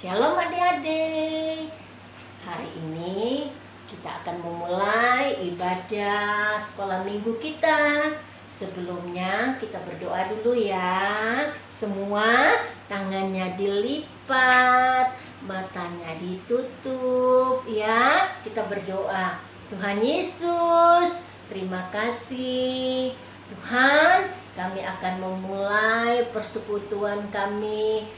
Shalom adik-adik. Hari ini kita akan memulai ibadah sekolah minggu kita. Sebelumnya kita berdoa dulu ya. Semua tangannya dilipat, matanya ditutup ya. Kita berdoa. Tuhan Yesus, terima kasih. Tuhan, kami akan memulai persekutuan kami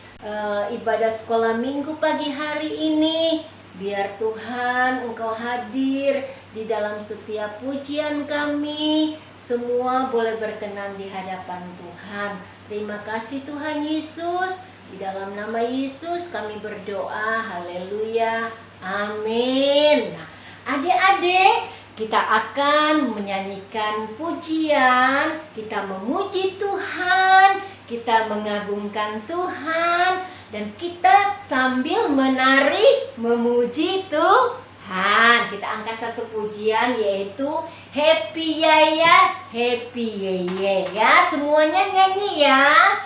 ibadah sekolah minggu pagi hari ini. Biar Tuhan Engkau hadir di dalam setiap pujian kami. Semua boleh berkenan di hadapan Tuhan. Terima kasih Tuhan Yesus. Di dalam nama Yesus kami berdoa. Haleluya. Amin. Nah, adik-adik, kita akan menyanyikan pujian. Kita memuji Tuhan, kita mengagungkan Tuhan, dan kita sambil menari memuji Tuhan. Kita angkat satu pujian, yaitu Happy Yaya, Happy Yeye ya. Semuanya nyanyi ya.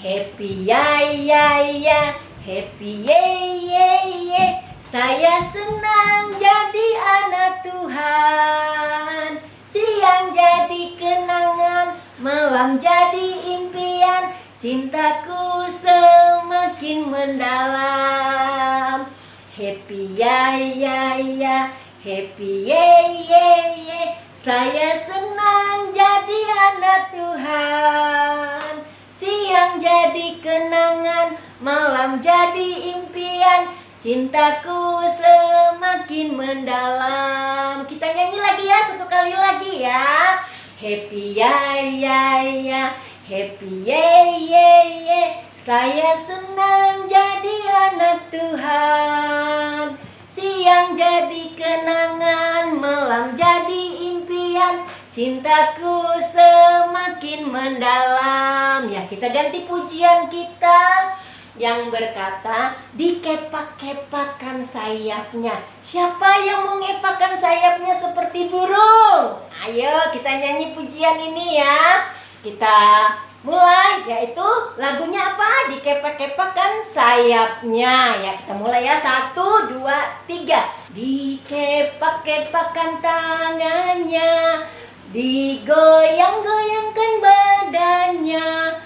Happy Yaya, Happy Yeye, saya senang jadi anak Tuhan. Siang jadi kenangan, malam jadi impian, cintaku semakin mendalam. Happy Yaya, Happy Yeye, saya senang jadi anak Tuhan. Siang jadi kenangan, malam jadi impian, cintaku semakin mendalam. Kita nyanyi lagi ya, satu kali lagi ya. Happy Yaya, Happy Yeye, saya senang jadi anak Tuhan. Siang jadi kenangan, malam jadi impian, cintaku semakin mendalam. Ya, kita ganti pujian kita yang berkata, dikepak-kepakkan sayapnya. Siapa yang mau ngepakkan sayapnya seperti burung? Ayo kita nyanyi pujian ini ya. Kita mulai, yaitu lagunya apa? Dikepak-kepakkan sayapnya. Ya, kita mulai ya. 1, 2, 3. Dikepak-kepakkan tangannya, digoyang-goyangkan badannya,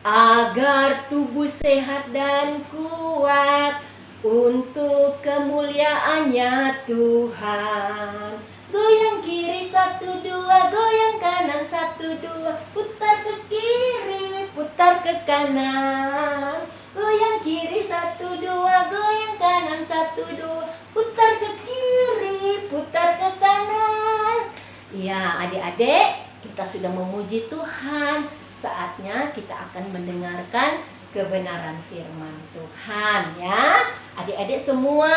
agar tubuh sehat dan kuat untuk kemuliaannya Tuhan. Goyang kiri 1, 2, goyang kanan 1, 2, putar ke kiri, putar ke kanan. Goyang kiri 1, 2, goyang kanan 1, 2, putar ke kiri, putar ke kanan. Ya, adik-adik, kita sudah memuji Tuhan. Saatnya kita akan mendengarkan kebenaran firman Tuhan ya. Adik-adik semua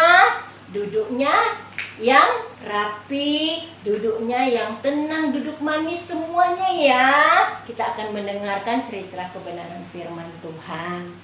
duduknya yang rapi, duduknya yang tenang, duduk manis semuanya ya. Kita akan mendengarkan cerita kebenaran firman Tuhan.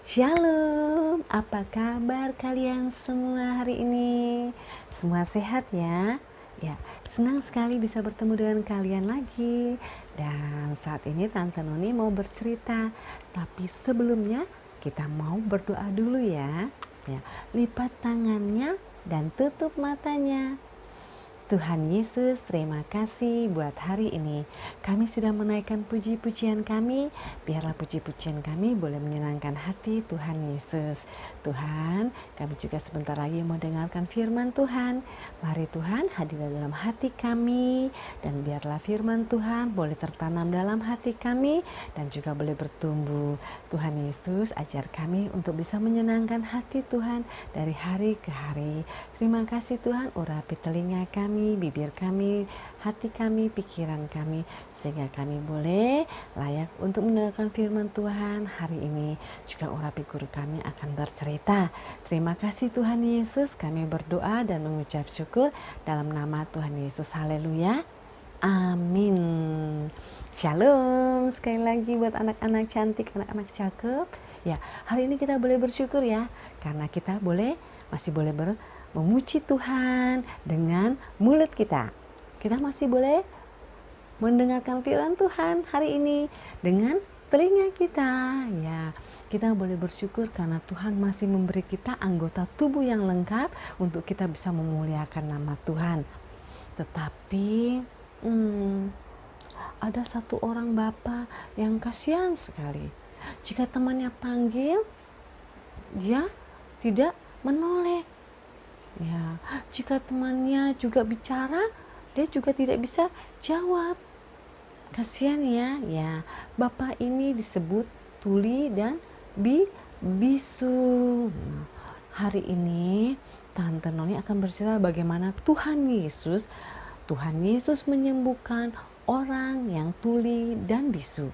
Shalom, apa kabar kalian semua hari ini? Semua sehat ya? Ya, senang sekali bisa bertemu dengan kalian lagi. Dan saat ini Tante Noni mau bercerita. Tapi sebelumnya kita mau berdoa dulu ya. Ya, lipat tangannya dan tutup matanya. Tuhan Yesus, terima kasih buat hari ini. Kami sudah menaikkan puji-pujian kami. Biarlah puji-pujian kami boleh menyenangkan hati Tuhan Yesus. Tuhan, kami juga sebentar lagi mau dengarkan firman Tuhan. Mari Tuhan hadir dalam hati kami. Dan biarlah firman Tuhan boleh tertanam dalam hati kami dan juga boleh bertumbuh. Tuhan Yesus, ajar kami untuk bisa menyenangkan hati Tuhan dari hari ke hari. Terima kasih Tuhan, urapi telinga kami, bibir kami, hati kami, pikiran kami, sehingga kami boleh layak untuk mendengarkan firman Tuhan hari ini. Juga urapi guru kami akan bercerita. Terima kasih Tuhan Yesus, kami berdoa dan mengucap syukur dalam nama Tuhan Yesus. Haleluya. Amin. Shalom sekali lagi buat anak-anak cantik, anak-anak cakep. Ya, hari ini kita boleh bersyukur ya, karena kita masih boleh memuji Tuhan dengan mulut kita. Kita masih boleh mendengarkan firman Tuhan hari ini dengan telinga kita ya. Kita boleh bersyukur karena Tuhan masih memberi kita anggota tubuh yang lengkap untuk kita bisa memuliakan nama Tuhan. Tetapi ada satu orang bapak yang kasihan sekali. Jika temannya panggil, dia tidak menoleh. Ya, jika temannya juga bicara, dia juga tidak bisa jawab. Kasihan ya. Ya, bapak ini disebut tuli dan bisu. Hari ini Tante Noni akan bercerita bagaimana Tuhan Yesus menyembuhkan orang yang tuli dan bisu.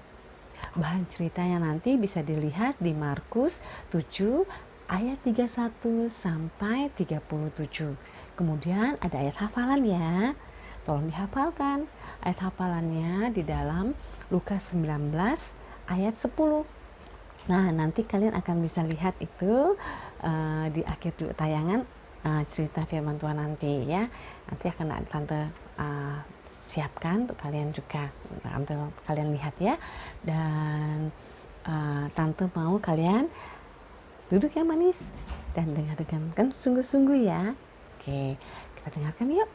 Bahan ceritanya nanti bisa dilihat di Markus 7 ayat 31 sampai 37. Kemudian ada ayat hafalan ya. Tolong dihafalkan. Ayat hafalannya di dalam Lukas 19 ayat 10. Nah, nanti kalian akan bisa lihat itu di akhir tayangan cerita firman Tuhan nanti ya. Nanti akan Tante siapkan untuk kalian juga. Kalian lihat ya. Dan Tante mau kalian duduk yang manis dan dengarkan sungguh-sungguh ya. Oke, kita dengarkan yuk.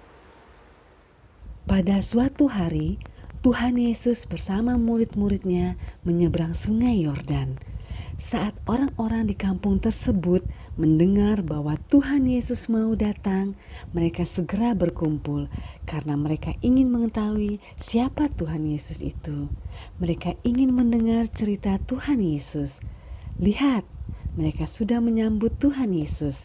Pada suatu hari, Tuhan Yesus bersama murid-muridnya menyeberang sungai Yordan. Saat orang-orang di kampung tersebut mendengar bahwa Tuhan Yesus mau datang, mereka segera berkumpul karena mereka ingin mengetahui siapa Tuhan Yesus itu. Mereka ingin mendengar cerita Tuhan Yesus. Lihat, mereka sudah menyambut Tuhan Yesus.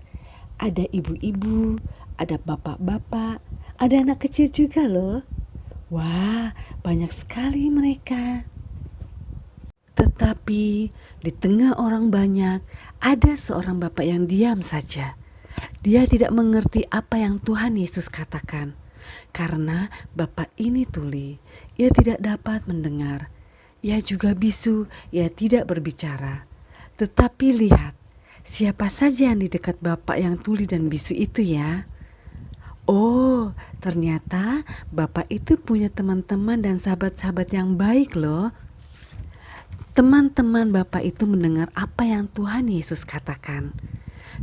Ada ibu-ibu, ada bapak-bapak, ada anak kecil juga loh. Wah, banyak sekali mereka. Tetapi di tengah orang banyak, ada seorang bapak yang diam saja. Dia tidak mengerti apa yang Tuhan Yesus katakan. Karena bapak ini tuli, ia tidak dapat mendengar. Ia juga bisu, ia tidak berbicara. Tetapi lihat, siapa saja yang di dekat bapak yang tuli dan bisu itu ya? Oh, ternyata bapak itu punya teman-teman dan sahabat-sahabat yang baik loh. Teman-teman bapak itu mendengar apa yang Tuhan Yesus katakan.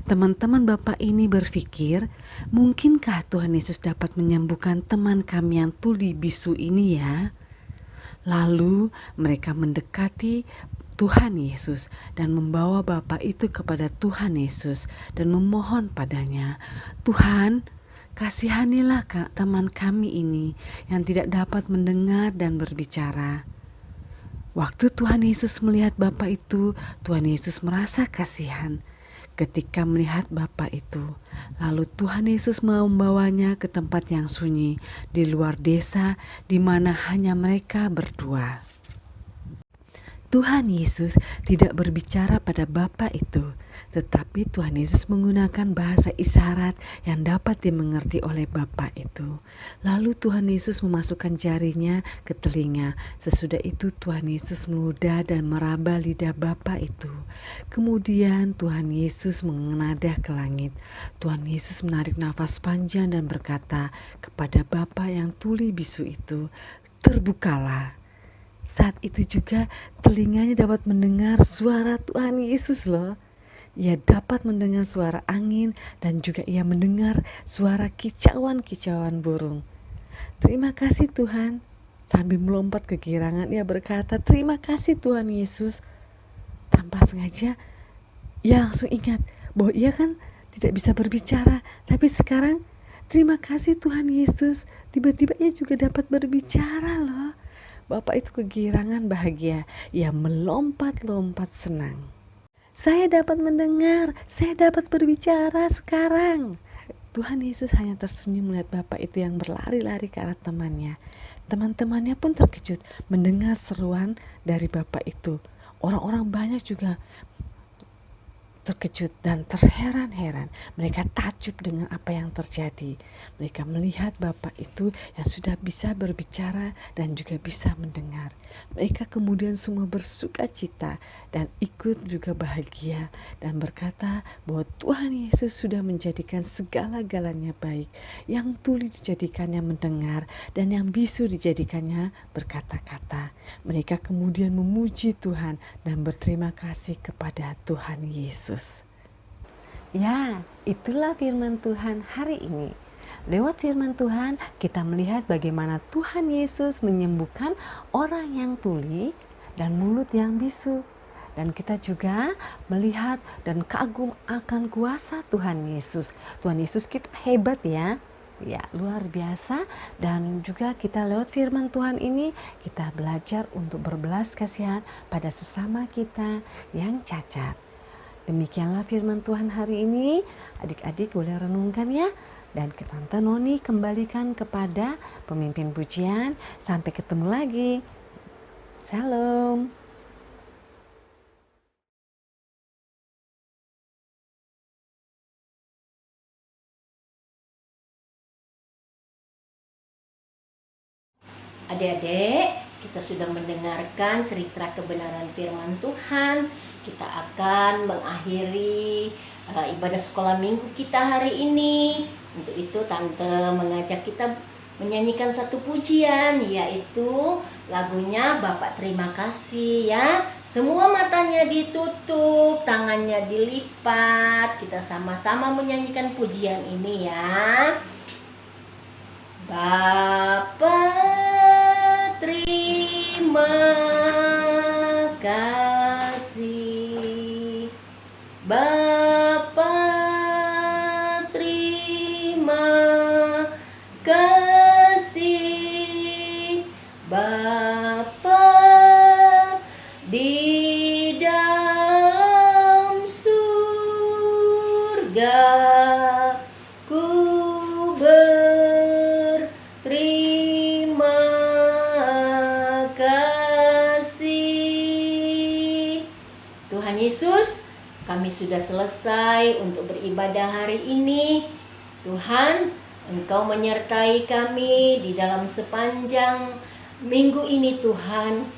Teman-teman bapak ini berpikir, mungkinkah Tuhan Yesus dapat menyembuhkan teman kami yang tuli bisu ini ya? Lalu mereka mendekati Tuhan Yesus dan membawa bapak itu kepada Tuhan Yesus dan memohon padanya, Tuhan, kasihanilah teman kami ini yang tidak dapat mendengar dan berbicara. Waktu Tuhan Yesus melihat bapak itu, Tuhan Yesus merasa kasihan ketika melihat bapak itu. Lalu Tuhan Yesus membawanya ke tempat yang sunyi di luar desa di mana hanya mereka berdua. Tuhan Yesus tidak berbicara pada bapak itu, tetapi Tuhan Yesus menggunakan bahasa isyarat yang dapat dimengerti oleh bapak itu. Lalu Tuhan Yesus memasukkan jarinya ke telinga. Sesudah itu Tuhan Yesus meludah dan meraba lidah bapak itu. Kemudian Tuhan Yesus mengenada ke langit. Tuhan Yesus menarik nafas panjang dan berkata kepada bapak yang tuli bisu itu, "Terbukalah." Saat itu juga telinganya dapat mendengar suara Tuhan Yesus loh. Ia dapat mendengar suara angin dan juga ia mendengar suara kicauan-kicauan burung. Terima kasih Tuhan. Sambil melompat kegirangan ia berkata, terima kasih Tuhan Yesus. Tanpa sengaja ia langsung ingat bahwa ia kan tidak bisa berbicara. Tapi sekarang terima kasih Tuhan Yesus. Tiba-tiba ia juga dapat berbicara loh. Bapak itu kegirangan bahagia. Ia melompat-lompat senang. Saya dapat mendengar, saya dapat berbicara sekarang. Tuhan Yesus hanya tersenyum melihat bapak itu yang berlari-lari ke arah temannya. Teman-temannya pun terkejut mendengar seruan dari bapak itu. Orang-orang banyak juga terkejut dan terheran-heran. Mereka takjub dengan apa yang terjadi. Mereka melihat Bapa itu yang sudah bisa berbicara dan juga bisa mendengar. Mereka kemudian semua bersuka cita dan ikut juga bahagia dan berkata bahwa Tuhan Yesus sudah menjadikan segala-galanya baik. Yang tuli dijadikannya mendengar dan yang bisu dijadikannya berkata-kata. Mereka kemudian memuji Tuhan dan berterima kasih kepada Tuhan Yesus. Ya, itulah firman Tuhan hari ini. Lewat firman Tuhan, kita melihat bagaimana Tuhan Yesus menyembuhkan orang yang tuli dan mulut yang bisu. Dan kita juga melihat dan kagum akan kuasa Tuhan Yesus. Tuhan Yesus kita hebat ya. Ya, luar biasa. Dan juga kita lewat firman Tuhan ini, kita belajar untuk berbelas kasihan pada sesama kita yang cacat. Demikianlah firman Tuhan hari ini. Adik-adik boleh renungkan ya. Dan Tante Noni kembalikan kepada pemimpin pujian. Sampai ketemu lagi. Shalom. Adik-adik, kita sudah mendengarkan cerita kebenaran firman Tuhan. Kita akan mengakhiri ibadah sekolah minggu kita hari ini. Untuk itu Tante mengajak kita menyanyikan satu pujian, yaitu lagunya Bapak Terima Kasih ya. Semua matanya ditutup, tangannya dilipat. Kita sama-sama menyanyikan pujian ini ya. Bapa terima kasih, Bapa terima kasih, Bapa di dalam surga, ku berterima kasih. Tuhan Yesus, kami sudah selesai untuk beribadah hari ini. Tuhan, Engkau menyertai kami di dalam sepanjang minggu ini Tuhan.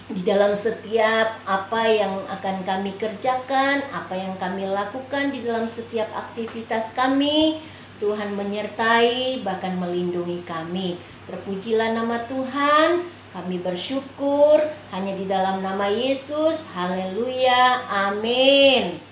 Di dalam setiap apa yang akan kami kerjakan, apa yang kami lakukan di dalam setiap aktivitas kami, Tuhan menyertai bahkan melindungi kami. Terpujilah nama Tuhan, kami bersyukur hanya di dalam nama Yesus. Haleluya, amin.